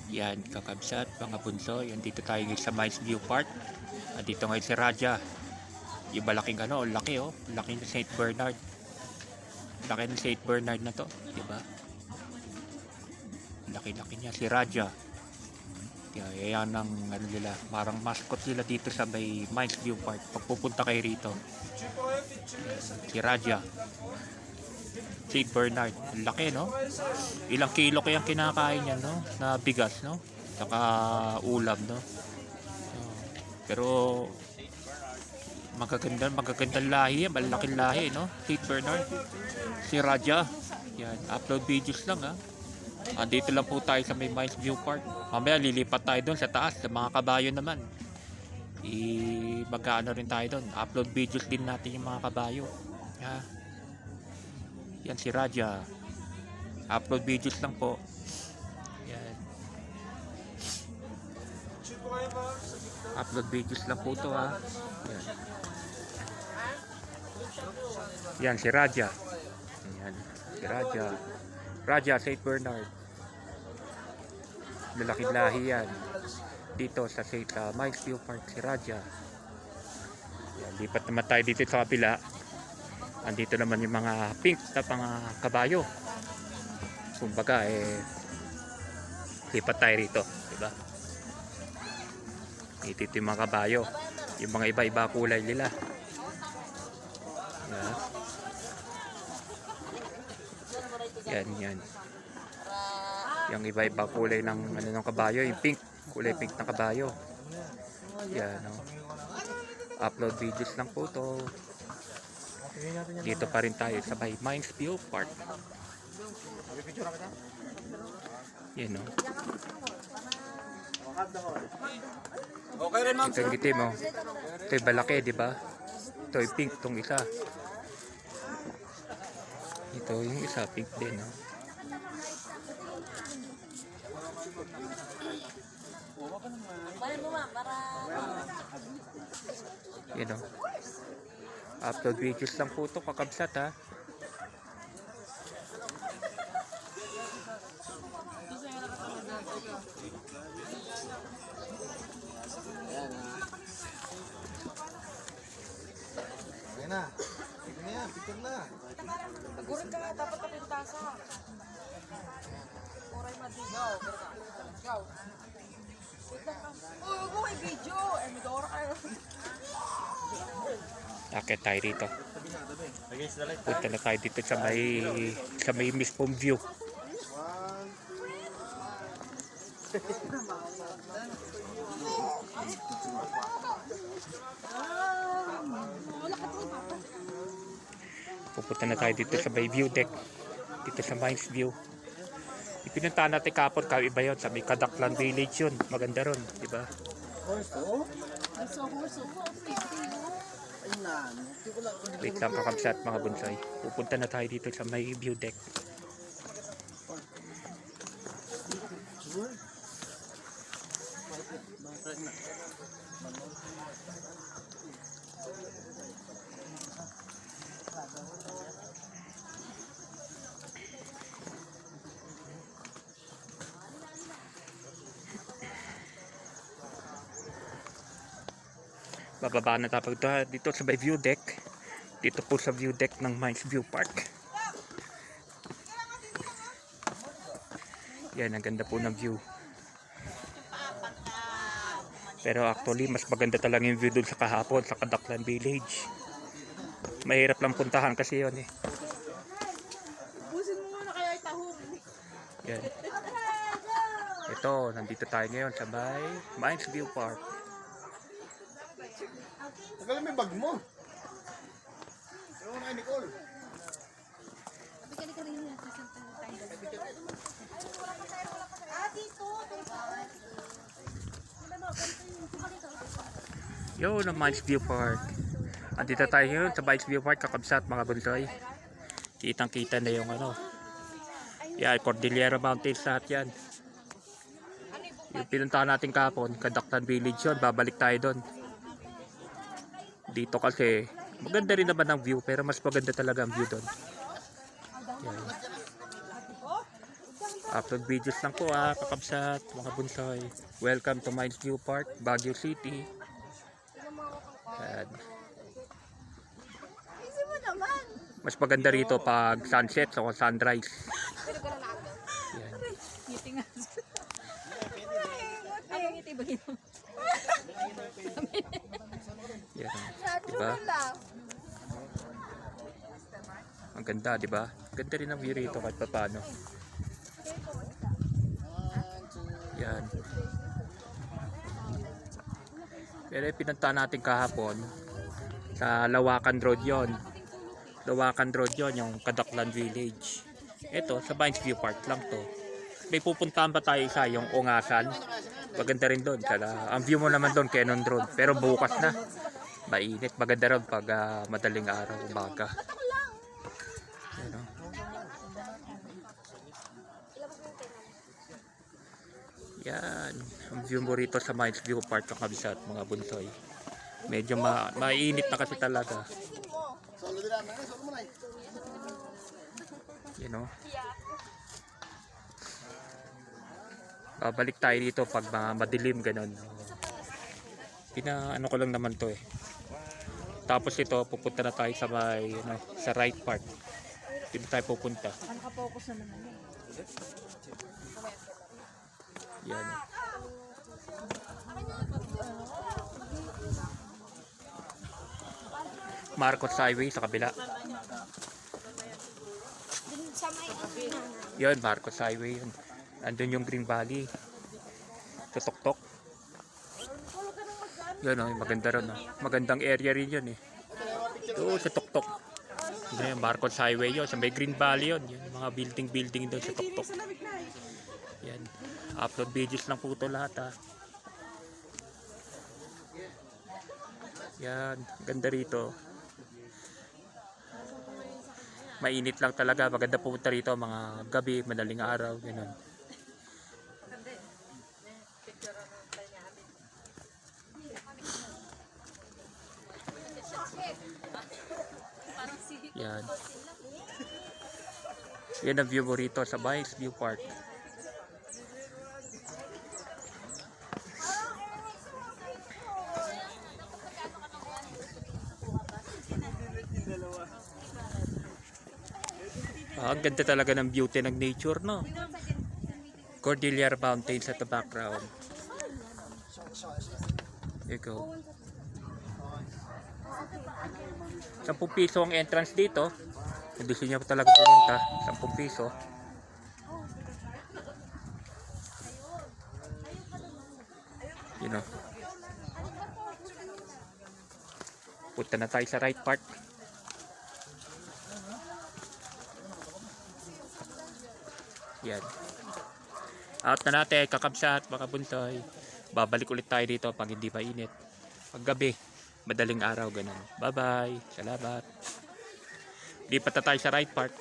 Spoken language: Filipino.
Yan, kakabsat, mga bunso. Yan, dito tayo ngayon sa Mines View Park. Dito ngayon si Raja. Yung malaking ano, laki oh. Laki ng St. Bernard. Laki ng St. Bernard na to. Diba? Laki-laki niya. Si Raja. Yan ang ano nila. Parang mascot nila dito sa may Mines View Park. Pag pupunta kayo rito. Yan, si Raja. St. Bernard. Laki, no? Ilang kilo kayang kinakain niya, no? Na bigas, no? Saka ulam, no? Pero magagandang lahi yan. Malaking lahi, no? St. Bernard. Si Raja. Yan. Upload videos lang, ha? Andito lang po tayo sa may Mines View Park. Mamaya lilipat tayo doon sa taas. Sa mga kabayo naman. Mag-ano rin tayo doon. Upload videos din natin yung mga kabayo. Ha? Yan si Raja. Upload videos lang po. Yan. Upload videos lang po to, ha. Yan. Yan si Raja. Yan. Si Raja. Raja St. Bernard. Lalaking lahi yan. Dito sa Mines View Park si Raja. Yan. Lipat naman tayo dito sa kapila. Andito naman yung mga pink na mga kabayo. Kumbaga lipat tayo rito, diba? Ito yung mga kabayo. Yung mga iba-iba kulay nila. Diba? Yan. Yung iba-iba kulay ng ano ng kabayo, yung pink, kulay pink na kabayo. Yan, no? Upload videos lang po to. Dito pa rin tayo sa Mines View Park. Yan, no? Okay rin, ma'am. Ito yung itim, oh. Ito yung balaki, di ba? Ito yung pink, itong isa. Ito yung isa, pink din, no? Yan, no? Upload videos lang po ito, kakabsat, ha. Ayan na. Picture na yan, picture na. Tagurin ka nga, dapat kapintasa. Oray madigaw. Go. Wait lang ka. Uy, huwag mo kay video. May dora kayo. Akit tayo dito. Punta na tayo dito sa may mismong view. Pupunta na tayo dito sa may view deck. Dito sa Mines View. Ipinuntahan natin kapon, iba yun. Sa may Kadaklan Village yun. Maganda ron, di ba? Wait lang, kakabsat mga bonsai. Pupunta na tayo dito sa may view deck. Bababa na tayo dito sa may view deck. Dito po sa view deck ng Mines View Park. Yan, ang ganda po ng view. Pero actually, mas maganda talaga yung view doon sa kahapon, sa Kadaklan Village. Mahirap lang puntahan kasi yun, eh. Busin mo muna kaya itahong. Yan. Ito, nandito tayo ngayon sa may Mines View Park. Tagal may bag mo. Ano na, Nicole? Yo, na Mines View Park. Andito tayo ngayon sa Mines View Park, kakabsat mga bunsoy. Kitang kita na yung ano. Yan, Cordillera Mountains lahat yan. Yung pinuntahan natin kapon, Kadaklan Village yun. Babalik tayo doon. Dito kasi maganda rin naman ang view, pero mas maganda talaga ang view doon. Yan. Upload videos lang po kakabsat, mga bunsoy. Welcome to Mines View Park, Baguio City. Yan. Easy mo naman. Mas maganda rito pag sunset o sunrise. Pero gano'n na agad. Yan. Ngiti nga. Ay, ngiti ba gino? Yan. Natural Diba? lang. Ang ganda, di ba? Ganda rin ang view rito kahit paano. Yan. Pero pinunta natin kahapon sa Lawakan Road yon. Lawakan Road yon, yung Kadaklan Village. Ito, sa Mines View Park lang to. May pupuntahan pa tayo isa, yung Ungasan. Maganda rin doon. Ang view mo naman doon, Canon Road. Pero bukas na. Mainit. Maganda rin pag madaling araw, umaga. Yan, oh. Yan. Ang view mo rito sa Mines View Park ng kabisat, mga bunsoy. Medyo mainit na kasi talaga. You know? Babalik tayo dito pag madilim ganun. Ano ko lang naman to eh. Tapos ito pupunta na tayo sa may sa right part. Dito tayo pupunta. Nakapokus na naman eh. Yan. Marcos Highway sa kabila. Dun sa may ano. Yun, Marcos Highway yun. Andun yung Green Valley. Tutok-tok. Yun oh, maganda rin oh. Magandang area rin yun eh. Ito sa Tuktok. Yun yung Marcos Highway yun. Sa may Green Valley yun. Yung mga building doon sa Tuktok. Yan. Upload videos lang po ito lahat Yan. Ganda rito. Mainit lang talaga. Maganda pumunta rito mga gabi, madaling araw. Ganun. Yan. Yan ang view mo rito sa Mines View Park. Ang ganda talaga ng beauty ng nature, no? Cordillera Mountains at the background. There you go. 10 piso ang entrance dito. Kung gusto niya talaga pumunta, 10 piso. You know. Punta na tayo sa right part. Yan. Out na natin, kakabsat, mga bunsoy. Babalik ulit tayo dito pag hindi mainit. Pag gabi, madaling araw, ganun. Bye bye, salamat. Lipat na tayo sa right part.